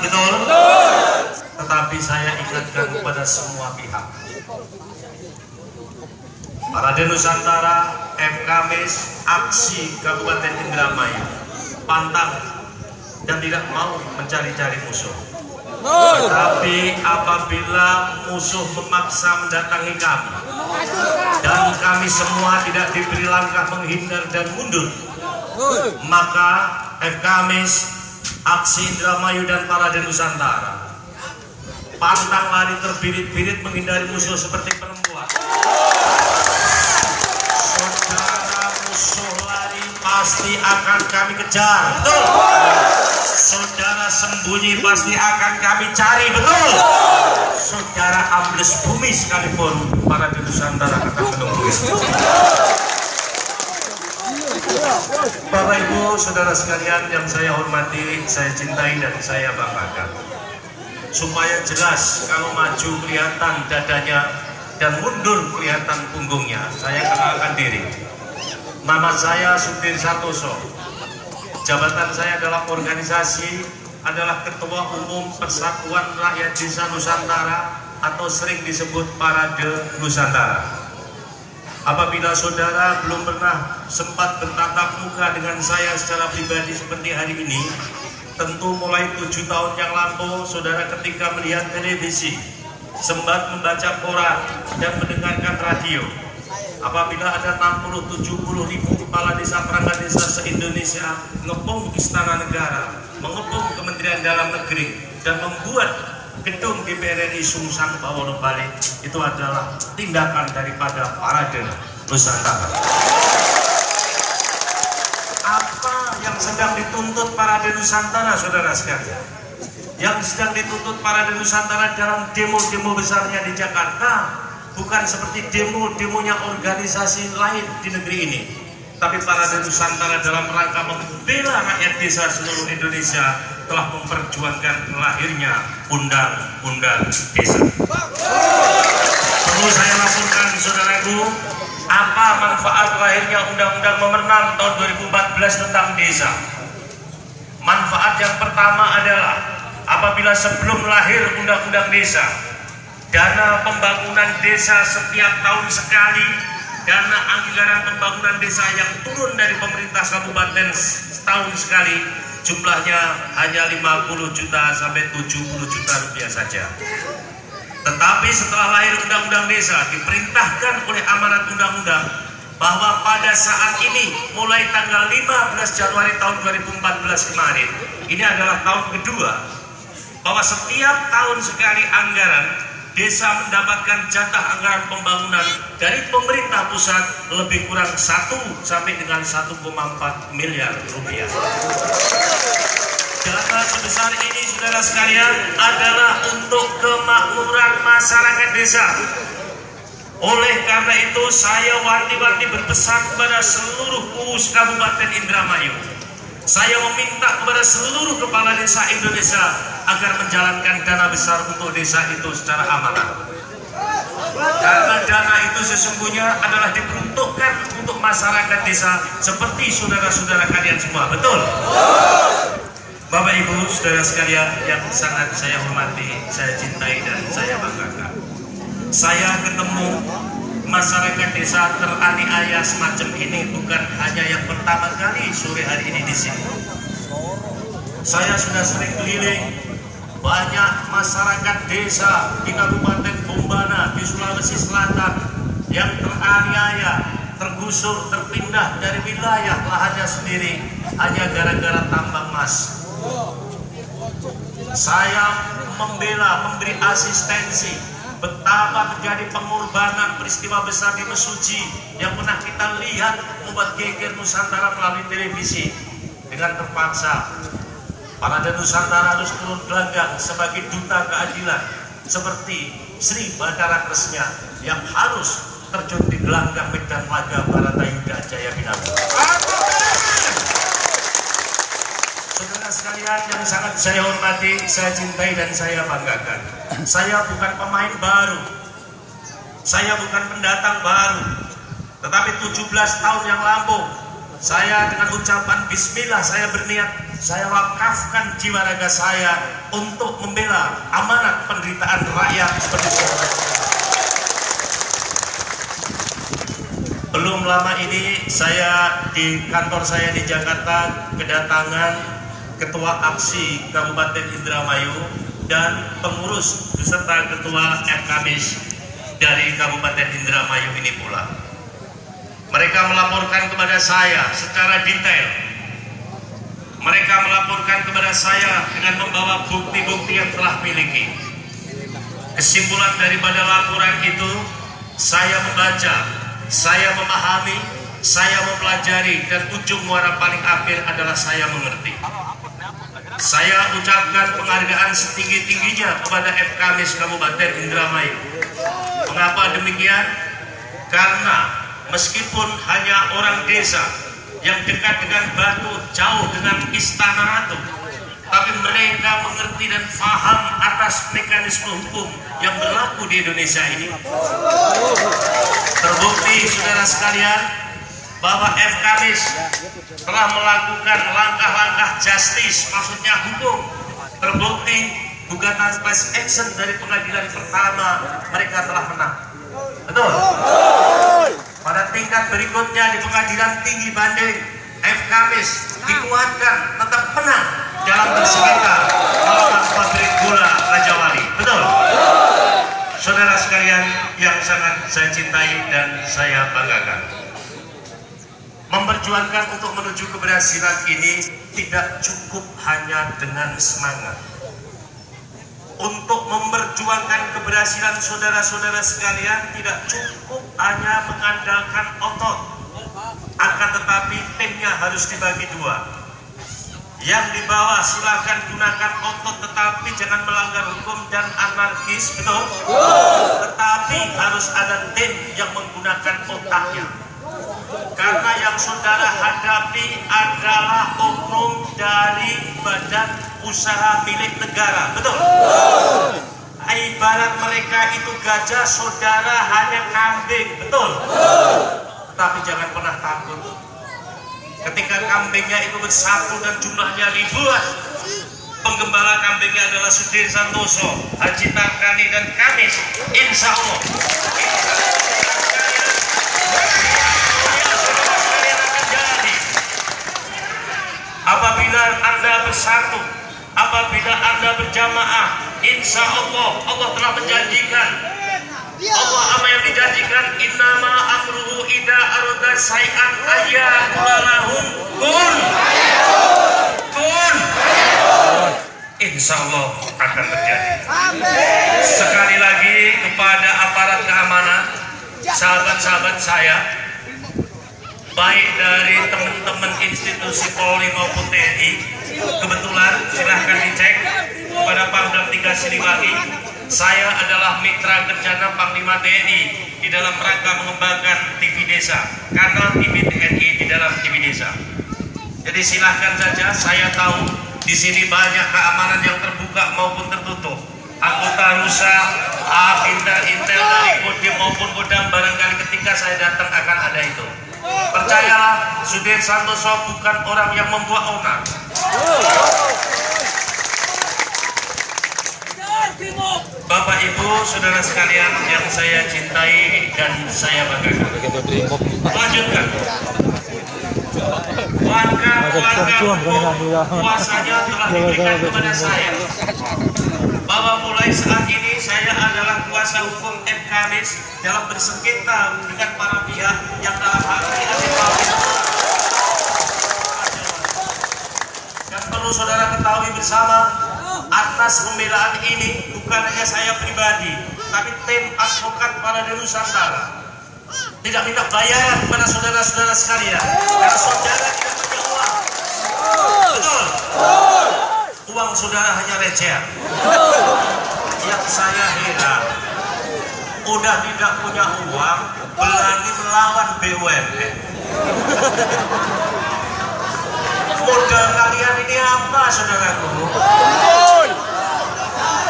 Betul? Tetapi saya ingatkan kepada semua pihak, Parade Nusantara, FKMIS, aksi Kabupaten Indramayu pantang dan tidak mau mencari-cari musuh. Tetapi apabila musuh memaksa mendatangi kami dan kami semua tidak diberi langkah menghindar dan mundur, maka FKMIS, aksi Indramayu dan Parade Nusantara pantang lari terbirit-birit menghindari musuh seperti perempuan. Saudara musuh lari pasti akan kami kejar, betul? Saudara sembunyi pasti akan kami cari, betul? Saudara ambles bumi sekalipun Parade Nusantara akan menunggu. Bapak Ibu, saudara sekalian yang saya hormati, saya cintai dan saya banggakan, supaya jelas kalau maju kelihatan dadanya dan mundur kelihatan punggungnya, saya kenalkan diri. Nama saya Sudir Santoso. Jabatan saya dalam organisasi adalah Ketua Umum Persatuan Rakyat Desa Nusantara atau sering disebut Parade Nusantara. Apabila saudara belum pernah sempat bertatap muka dengan saya secara pribadi seperti hari ini, tentu mulai 7 tahun yang lampau saudara ketika melihat televisi, sempat membaca koran dan mendengarkan radio. Apabila ada 60-70 ribu kepala desa perangkat desa se-Indonesia ngepung Istana Negara, mengepung Kementerian Dalam Negeri dan membuat gedung DPR RI sungsang bawono balik, itu adalah tindakan daripada Parade Nusantara. Apa yang sedang dituntut Parade Nusantara, saudara sekalian? Yang sedang dituntut Parade Nusantara dalam demo-demo besarnya di Jakarta bukan seperti demo-demonya organisasi lain di negeri ini, tapi Parade Nusantara dalam rangka membela rakyat desa seluruh Indonesia telah memperjuangkan lahirnya Undang-Undang Desa. Perlu saya laporkan, saudaraku, apa manfaat lahirnya Undang-Undang Nomor 6 Tahun 2014 tentang desa? Manfaat yang pertama adalah apabila sebelum lahir Undang-Undang Desa, dana pembangunan desa setiap tahun sekali, dana anggaran pembangunan desa yang turun dari pemerintah kabupaten setahun sekali, jumlahnya hanya 50 juta sampai 70 juta rupiah saja. Tetapi setelah lahir Undang-Undang Desa, diperintahkan oleh amanat undang-undang bahwa pada saat ini mulai tanggal 15 Januari tahun 2014 kemarin, ini adalah tahun kedua, bahwa setiap tahun sekali anggaran desa mendapatkan jatah anggaran pembangunan dari pemerintah pusat lebih kurang 1 sampai dengan 1,4 miliar rupiah. Dana sebesar ini, saudara sekalian, adalah untuk kemakmuran masyarakat desa. Oleh karena itu, saya wanti-wanti berpesan kepada seluruh pengurus Kabupaten Indramayu. Saya meminta kepada seluruh kepala desa Indonesia agar menjalankan dana besar untuk desa itu secara amanah. Karena dana itu sesungguhnya adalah diperuntukkan untuk masyarakat desa seperti saudara-saudara kalian semua, betul? Bapak Ibu, saudara sekalian yang sangat saya hormati, saya cintai dan saya banggakan. Saya ketemu masyarakat desa teraniaya semacam ini bukan hanya yang pertama kali sore hari ini di sini. Saya sudah sering keliling banyak masyarakat desa di Kabupaten Bombana di Sulawesi Selatan yang teraniaya, tergusur, terpindah dari wilayah lahannya sendiri hanya gara-gara tambang emas. Saya memberi asistensi betapa terjadi pengorbanan peristiwa besar di Mesuji yang pernah kita lihat membuat geger Nusantara melalui televisi. Dengan terpaksa Parade Nusantara harus turun gelanggang sebagai duta keadilan, seperti Sri Bathara Kresna yang harus terjun di gelanggang medan laga Baratayuda Jaya Pinanggi. Saudara sekalian yang sangat saya hormati, saya cintai dan saya banggakan, saya bukan pemain baru, saya bukan pendatang baru, tetapi 17 tahun yang lampau Saya dengan ucapan bismillah saya berniat, saya wakafkan jiwa raga saya untuk membela amanat penderitaan rakyat seperti itu. Belum lama ini saya di kantor saya di Jakarta kedatangan Ketua Aksi Kabupaten Indramayu dan pengurus beserta Ketua FKMIS dari Kabupaten Indramayu ini pula. Mereka melaporkan kepada saya secara detail. Mereka melaporkan kepada saya dengan membawa bukti-bukti yang telah miliki. Kesimpulan daripada laporan itu, saya membaca, saya memahami, saya mempelajari, dan ujung muara paling akhir adalah saya mengerti. Saya ucapkan penghargaan setinggi-tingginya kepada FKMIS Kabupaten Indramayu. Mengapa demikian? Karena meskipun hanya orang desa yang dekat dengan Batu, jauh dengan Istana Ratu, tapi mereka mengerti dan paham atas mekanisme hukum yang berlaku di Indonesia ini. Terbukti saudara sekalian bahwa FKMIS telah melakukan langkah-langkah justice, maksudnya hukum. Terbukti gugatan class action dari pengadilan pertama mereka telah menang. Betul? Pada tingkat berikutnya di pengadilan tinggi banding, FKMIS dikuatkan tetap menang dalam bersengketa melawan pabrik gula Raja Wali. Betul? Saudara sekalian yang sangat saya cintai dan saya banggakan, memperjuangkan untuk menuju keberhasilan ini tidak cukup hanya dengan semangat. Untuk memperjuangkan keberhasilan saudara-saudara sekalian tidak cukup hanya mengandalkan otot, akan tetapi timnya harus dibagi dua. Yang di bawah silakan gunakan otot, tetapi jangan melanggar hukum dan anarkis, betul? Tetapi harus ada tim yang menggunakan otaknya. Karena yang saudara hadapi adalah oknum dari badan usaha milik negara, betul? Ibarat mereka itu gajah, saudara hanya kambing, betul? Tapi jangan pernah takut. Ketika kambingnya itu bersatu dan jumlahnya ribuan, penggembala kambingnya adalah Sudir Santoso, Haji Tarkani, dan Kamis. Insya Allah, apabila Anda bersatu, apabila Anda berjamaah, insya Allah, Allah telah menjanjikan. Allah apa yang dijanjikan? Innama amruhu ida aroda say'an ayyaqulahum kun. Insya Allah akan terjadi. Sekali lagi kepada aparat keamanan, sahabat-sahabat saya, baik dari teman-teman institusi Polri maupun TNI, kebetulan silahkan dicek kepada Pangdam 3 Siliwangi. Saya adalah mitra kerjanya Panglima TNI di dalam rangka mengembangkan TV Desa, kanal TV TNI di dalam TV Desa. Jadi silahkan saja, saya tahu di sini banyak keamanan yang terbuka maupun tertutup. Anggota rusa, intel dari Kodim maupun Kodam, barangkali ketika saya datang akan ada itu. Percayalah, Sudir Santoso bukan orang yang membuat onar. Bapak Ibu, saudara sekalian yang saya cintai dan saya banggakan. Lanjutkan. Warga kuasanya telah diberikan kepada saya. Bahwa mulai saat ini saya adalah kuasa hukum FKMIS dalam bersengketa dengan para pihak yang dalam hal ini adalah. Dan perlu saudara ketahui bersama, atas pembelaan ini bukan hanya saya pribadi, tapi tim advokat para Nusantara tidak minta bayaran kepada saudara-saudara sekalian, karena saudara tidak punya uang. Betul? Uang saudara hanya recehan. Yang saya heran, udah tidak punya uang, berani melawan BUMN. Modal kalian ini apa, saudaraku?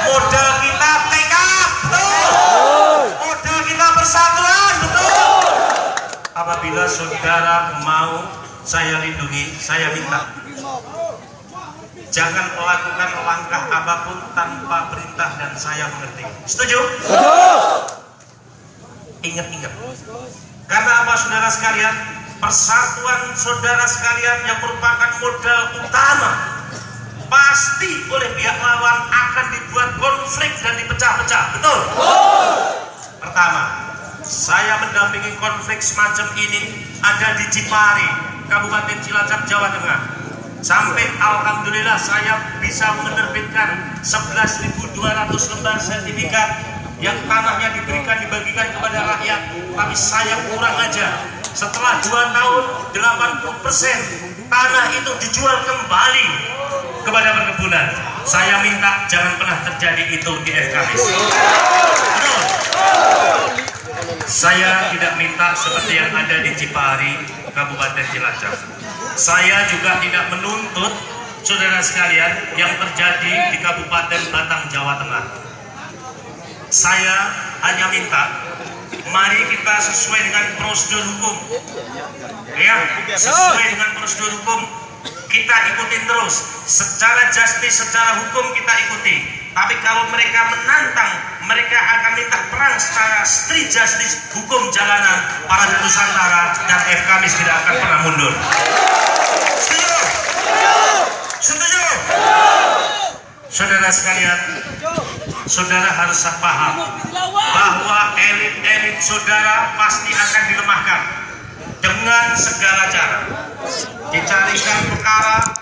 Modal kita tekad, betul. Modal kita persatuan, betul. Apabila saudara mau saya lindungi, saya minta jangan melakukan langkah apapun tanpa perintah dan saya mengerti. Setuju? Ingat-ingat. Karena apa saudara sekalian? Persatuan saudara sekalian yang merupakan modal utama pasti oleh pihak lawan akan dibuat konflik dan dipecah-pecah. Betul? Pertama, saya mendampingi konflik semacam ini ada di Cipari, Kabupaten Cilacap, Jawa Tengah. Sampai alhamdulillah saya bisa menerbitkan 11.200 lembar sertifikat yang tanahnya dibagikan kepada rakyat, tapi saya kurang aja. Setelah 2 tahun 80% tanah itu dijual kembali kepada perkebunan. Saya minta jangan pernah terjadi itu di FKMIS. Betul? Saya tidak minta seperti yang ada di Cipari, Kabupaten Cilacap. Saya juga tidak menuntut saudara sekalian yang terjadi di Kabupaten Batang, Jawa Tengah. Saya hanya minta mari kita sesuai dengan prosedur hukum, ya, sesuai dengan prosedur hukum kita ikutin terus, secara justice, secara hukum kita ikuti. Tapi kalau mereka menantang, mereka akan minta perang secara street justice, hukum jalanan, para Nusantara dan FKMIS tidak akan pernah mundur. Setuju? Setuju? Saudara sekalian, saudara harus paham bahwa elit-elit saudara pasti akan dilemahkan dengan segala cara. Dicarikan perkara,